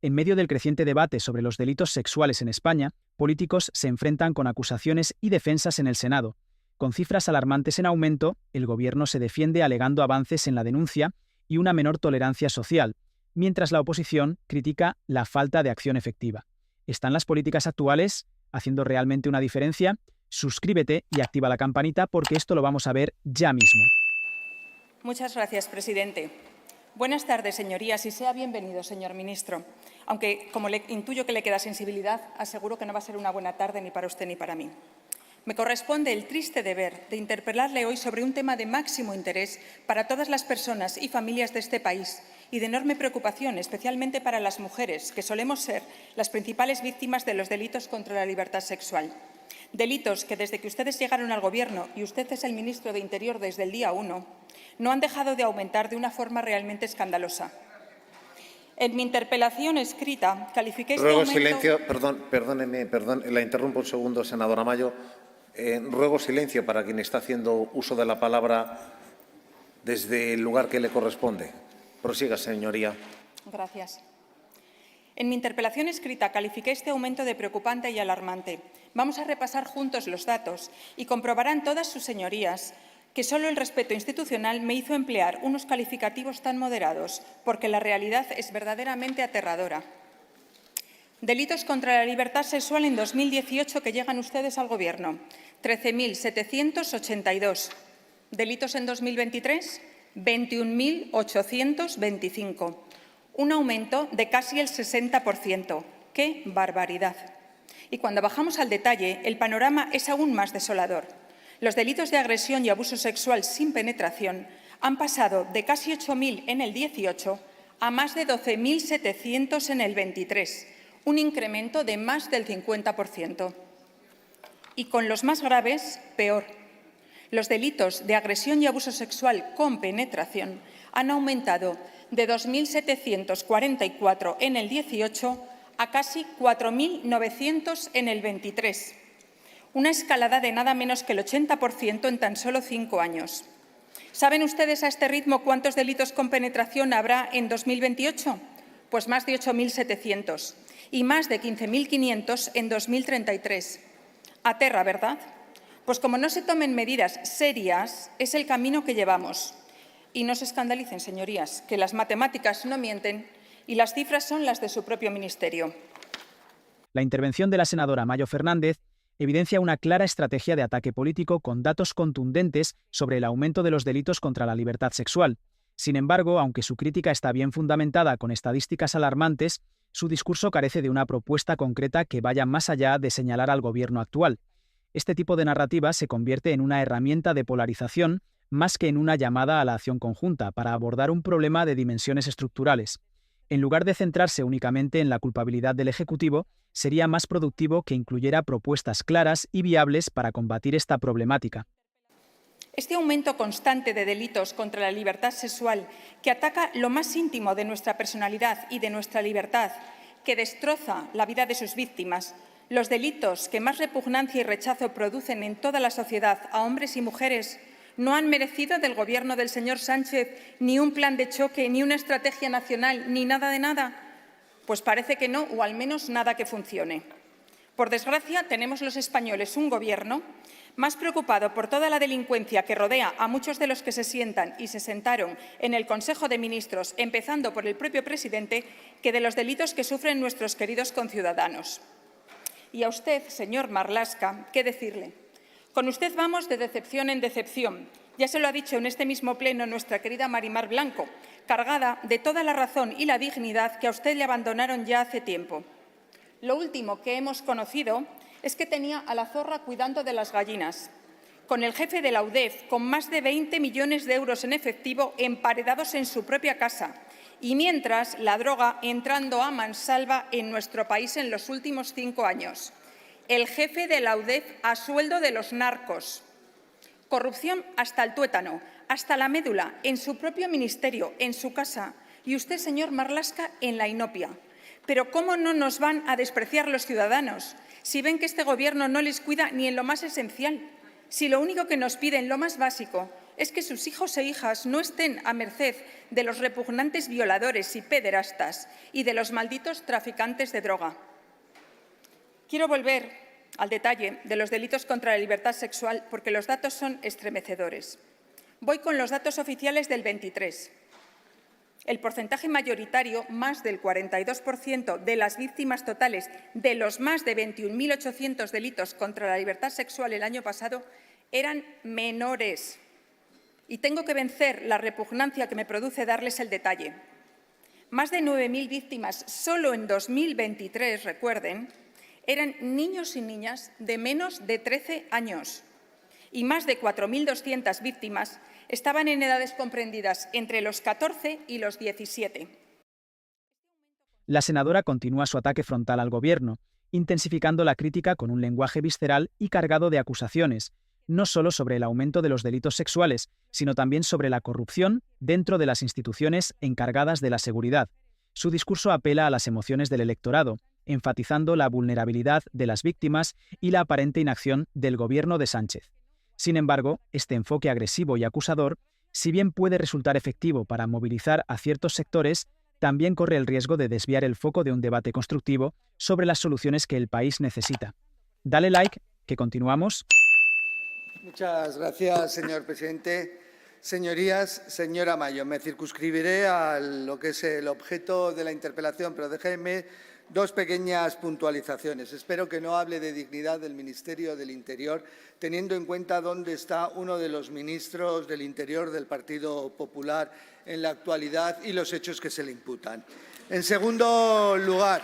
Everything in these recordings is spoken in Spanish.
En medio del creciente debate sobre los delitos sexuales en España, políticos se enfrentan con acusaciones y defensas en el Senado. Con cifras alarmantes en aumento, el Gobierno se defiende alegando avances en la denuncia y una menor tolerancia social, mientras la oposición critica la falta de acción efectiva. ¿Están las políticas actuales haciendo realmente una diferencia? Suscríbete y activa la campanita porque esto lo vamos a ver ya mismo. Muchas gracias, presidente. Buenas tardes, señorías, y sea bienvenido, señor ministro. Aunque, como intuyo que le queda sensibilidad, aseguro que no va a ser una buena tarde ni para usted ni para mí. Me corresponde el triste deber de interpelarle hoy sobre un tema de máximo interés para todas las personas y familias de este país y de enorme preocupación, especialmente para las mujeres, que solemos ser las principales víctimas de los delitos contra la libertad sexual. Delitos que, desde que ustedes llegaron al Gobierno, y usted es el ministro de Interior desde el día 1, no han dejado de aumentar de una forma realmente escandalosa. En mi interpelación escrita califiqué este ruego aumento... silencio, perdóneme, la interrumpo un segundo, senadora Mayo. Ruego silencio para quien está haciendo uso de la palabra desde el lugar que le corresponde. Prosiga, señoría. Gracias. En mi interpelación escrita califiqué este aumento de preocupante y alarmante. Vamos a repasar juntos los datos y comprobarán todas sus señorías que solo el respeto institucional me hizo emplear unos calificativos tan moderados, porque la realidad es verdaderamente aterradora. Delitos contra la libertad sexual en 2018 que llegan ustedes al Gobierno, 13.782. Delitos en 2023, 21.825. Un aumento de casi el 60%. ¡Qué barbaridad! Y cuando bajamos al detalle, el panorama es aún más desolador. Los delitos de agresión y abuso sexual sin penetración han pasado de casi 8.000 en el 18 a más de 12.700 en el 23, un incremento de más del 50%. Y con los más graves, peor. Los delitos de agresión y abuso sexual con penetración han aumentado de 2.744 en el 18 a casi 4.900 en el 23. Una escalada de nada menos que el 80% en tan solo 5 años. ¿Saben ustedes a este ritmo cuántos delitos con penetración habrá en 2028? Pues más de 8.700 y más de 15.500 en 2033. Aterra, ¿verdad? Pues como no se tomen medidas serias, es el camino que llevamos. Y no se escandalicen, señorías, que las matemáticas no mienten y las cifras son las de su propio ministerio. La intervención de la senadora Mayo Fernández evidencia una clara estrategia de ataque político con datos contundentes sobre el aumento de los delitos contra la libertad sexual. Sin embargo, aunque su crítica está bien fundamentada con estadísticas alarmantes, su discurso carece de una propuesta concreta que vaya más allá de señalar al Gobierno actual. Este tipo de narrativa se convierte en una herramienta de polarización más que en una llamada a la acción conjunta para abordar un problema de dimensiones estructurales. En lugar de centrarse únicamente en la culpabilidad del Ejecutivo, sería más productivo que incluyera propuestas claras y viables para combatir esta problemática. Este aumento constante de delitos contra la libertad sexual, que ataca lo más íntimo de nuestra personalidad y de nuestra libertad, que destroza la vida de sus víctimas, los delitos que más repugnancia y rechazo producen en toda la sociedad a hombres y mujeres, no han merecido del Gobierno del señor Sánchez ni un plan de choque, ni una estrategia nacional, ni nada de nada. Pues parece que no, o al menos nada que funcione. Por desgracia, tenemos los españoles un Gobierno más preocupado por toda la delincuencia que rodea a muchos de los que se sientan y se sentaron en el Consejo de Ministros, empezando por el propio presidente, que de los delitos que sufren nuestros queridos conciudadanos. Y a usted, señor Marlaska, ¿qué decirle? Con usted vamos de decepción en decepción. Ya se lo ha dicho en este mismo pleno nuestra querida Mari Mar Blanco, cargada de toda la razón y la dignidad que a usted le abandonaron ya hace tiempo. Lo último que hemos conocido es que tenía a la zorra cuidando de las gallinas, con el jefe de la UDEF con más de 20 millones de euros en efectivo emparedados en su propia casa, y mientras la droga entrando a mansalva en nuestro país en los últimos 5 años. El jefe de la UDEF a sueldo de los narcos. Corrupción hasta el tuétano, hasta la médula, en su propio ministerio, en su casa. Y usted, señor Marlaska, en la inopia. Pero ¿cómo no nos van a despreciar los ciudadanos si ven que este Gobierno no les cuida ni en lo más esencial? Si lo único que nos piden, lo más básico, es que sus hijos e hijas no estén a merced de los repugnantes violadores y pederastas y de los malditos traficantes de droga. Quiero volver al detalle de los delitos contra la libertad sexual porque los datos son estremecedores. Voy con los datos oficiales del 23. El porcentaje mayoritario, más del 42% de las víctimas totales de los más de 21.800 delitos contra la libertad sexual el año pasado, eran menores. Y tengo que vencer la repugnancia que me produce darles el detalle. Más de 9.000 víctimas solo en 2023, recuerden, eran niños y niñas de menos de 13 años. Y más de 4.200 víctimas estaban en edades comprendidas entre los 14 y los 17. La senadora continúa su ataque frontal al Gobierno, intensificando la crítica con un lenguaje visceral y cargado de acusaciones, no solo sobre el aumento de los delitos sexuales, sino también sobre la corrupción dentro de las instituciones encargadas de la seguridad. Su discurso apela a las emociones del electorado, enfatizando la vulnerabilidad de las víctimas y la aparente inacción del Gobierno de Sánchez. Sin embargo, este enfoque agresivo y acusador, si bien puede resultar efectivo para movilizar a ciertos sectores, también corre el riesgo de desviar el foco de un debate constructivo sobre las soluciones que el país necesita. Dale like, que continuamos. Muchas gracias, señor presidente. Señorías, señora Mayo, me circunscribiré a lo que es el objeto de la interpelación, pero déjenme dos pequeñas puntualizaciones. Espero que no hable de dignidad del Ministerio del Interior, teniendo en cuenta dónde está uno de los ministros del Interior del Partido Popular en la actualidad y los hechos que se le imputan. En segundo lugar,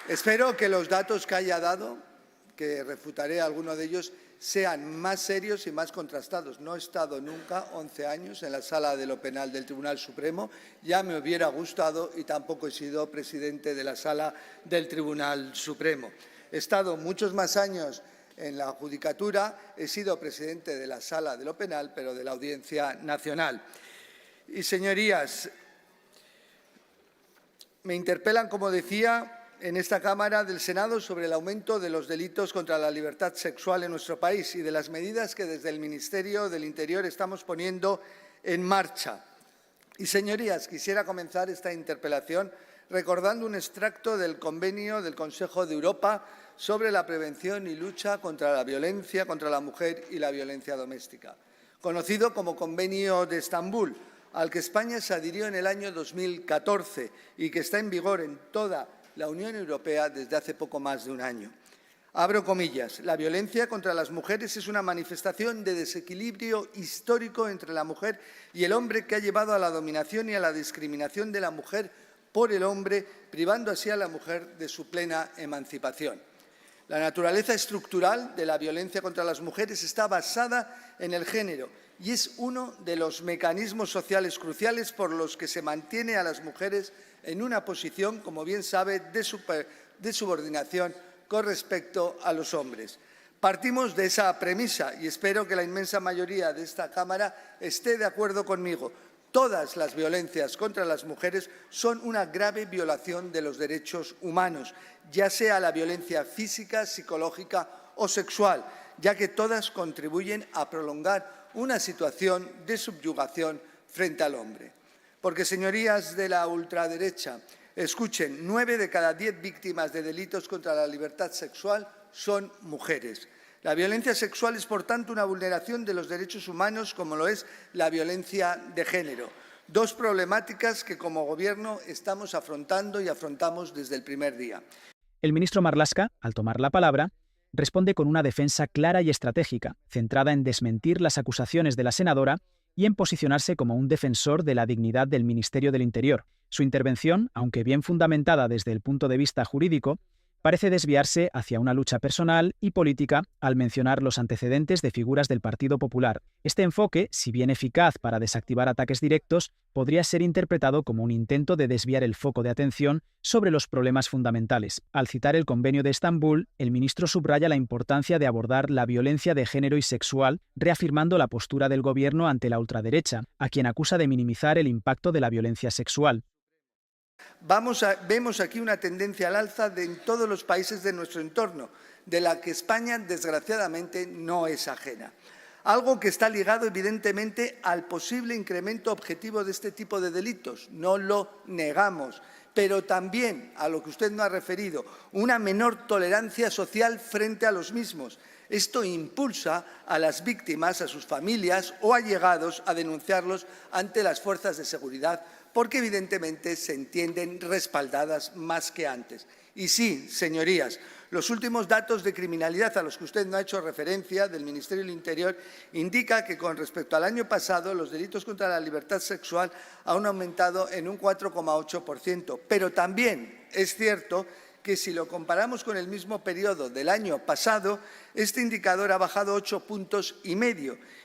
espero que los datos que haya dado, que refutaré alguno de ellos, sean más serios y más contrastados. No he estado nunca 11 años en la Sala de lo Penal del Tribunal Supremo, ya me hubiera gustado, y tampoco he sido presidente de la Sala del Tribunal Supremo. He estado muchos más años en la Judicatura, he sido presidente de la Sala de lo Penal, pero de la Audiencia Nacional. Y, señorías, me interpelan, como decía, en esta Cámara del Senado sobre el aumento de los delitos contra la libertad sexual en nuestro país y de las medidas que desde el Ministerio del Interior estamos poniendo en marcha. Y, señorías, quisiera comenzar esta interpelación recordando un extracto del convenio del Consejo de Europa sobre la prevención y lucha contra la violencia contra la mujer y la violencia doméstica, conocido como Convenio de Estambul, al que España se adhirió en el año 2014 y que está en vigor en toda la Unión Europea desde hace poco más de un año. Abro comillas, la violencia contra las mujeres es una manifestación de desequilibrio histórico entre la mujer y el hombre que ha llevado a la dominación y a la discriminación de la mujer por el hombre, privando así a la mujer de su plena emancipación. La naturaleza estructural de la violencia contra las mujeres está basada en el género y es uno de los mecanismos sociales cruciales por los que se mantiene a las mujeres en una posición, como bien sabe, de subordinación con respecto a los hombres. Partimos de esa premisa y espero que la inmensa mayoría de esta Cámara esté de acuerdo conmigo. Todas las violencias contra las mujeres son una grave violación de los derechos humanos, ya sea la violencia física, psicológica o sexual, ya que todas contribuyen a prolongar una situación de subyugación frente al hombre. Porque, señorías de la ultraderecha, escuchen, 9 de cada 10 víctimas de delitos contra la libertad sexual son mujeres. La violencia sexual es, por tanto, una vulneración de los derechos humanos, como lo es la violencia de género. Dos problemáticas que, como Gobierno, estamos afrontando y afrontamos desde el primer día. El ministro Marlaska, al tomar la palabra, responde con una defensa clara y estratégica, centrada en desmentir las acusaciones de la senadora y en posicionarse como un defensor de la dignidad del Ministerio del Interior. Su intervención, aunque bien fundamentada desde el punto de vista jurídico, parece desviarse hacia una lucha personal y política al mencionar los antecedentes de figuras del Partido Popular. Este enfoque, si bien eficaz para desactivar ataques directos, podría ser interpretado como un intento de desviar el foco de atención sobre los problemas fundamentales. Al citar el Convenio de Estambul, el ministro subraya la importancia de abordar la violencia de género y sexual, reafirmando la postura del Gobierno ante la ultraderecha, a quien acusa de minimizar el impacto de la violencia sexual. Vemos aquí una tendencia al alza en todos los países de nuestro entorno, de la que España, desgraciadamente, no es ajena. algo que está ligado evidentemente al posible incremento objetivo de este tipo de delitos, no lo negamos, pero también a lo que usted no ha referido, una menor tolerancia social frente a los mismos. Esto impulsa a las víctimas, a sus familias o allegados a denunciarlos ante las fuerzas de seguridad, porque evidentemente se entienden respaldadas más que antes. Y sí, señorías, los últimos datos de criminalidad a los que usted no ha hecho referencia del Ministerio del Interior indica que con respecto al año pasado los delitos contra la libertad sexual han aumentado en un 4,8%. Pero también es cierto que si lo comparamos con el mismo periodo del año pasado, este indicador ha bajado 8,5 puntos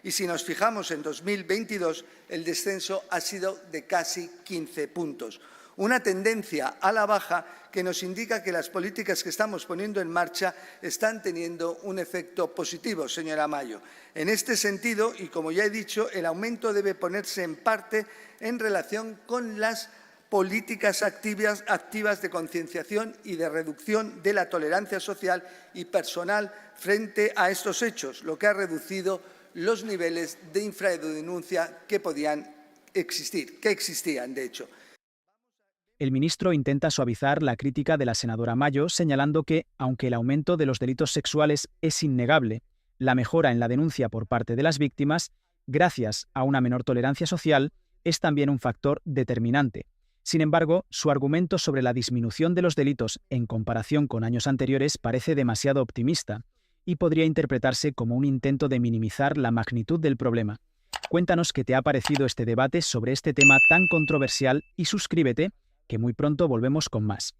y si nos fijamos en 2022, el descenso ha sido de casi 15 puntos. Una tendencia a la baja que nos indica que las políticas que estamos poniendo en marcha están teniendo un efecto positivo, señora Mayo. En este sentido, y como ya he dicho, el aumento debe ponerse en parte en relación con las políticas activas de concienciación y de reducción de la tolerancia social y personal frente a estos hechos, lo que ha reducido los niveles de infradenuncia que podían existir, que existían, de hecho. El ministro intenta suavizar la crítica de la senadora Mayo, señalando que, aunque el aumento de los delitos sexuales es innegable, la mejora en la denuncia por parte de las víctimas, gracias a una menor tolerancia social, es también un factor determinante. Sin embargo, su argumento sobre la disminución de los delitos en comparación con años anteriores parece demasiado optimista y podría interpretarse como un intento de minimizar la magnitud del problema. Cuéntanos qué te ha parecido este debate sobre este tema tan controversial y suscríbete, que muy pronto volvemos con más.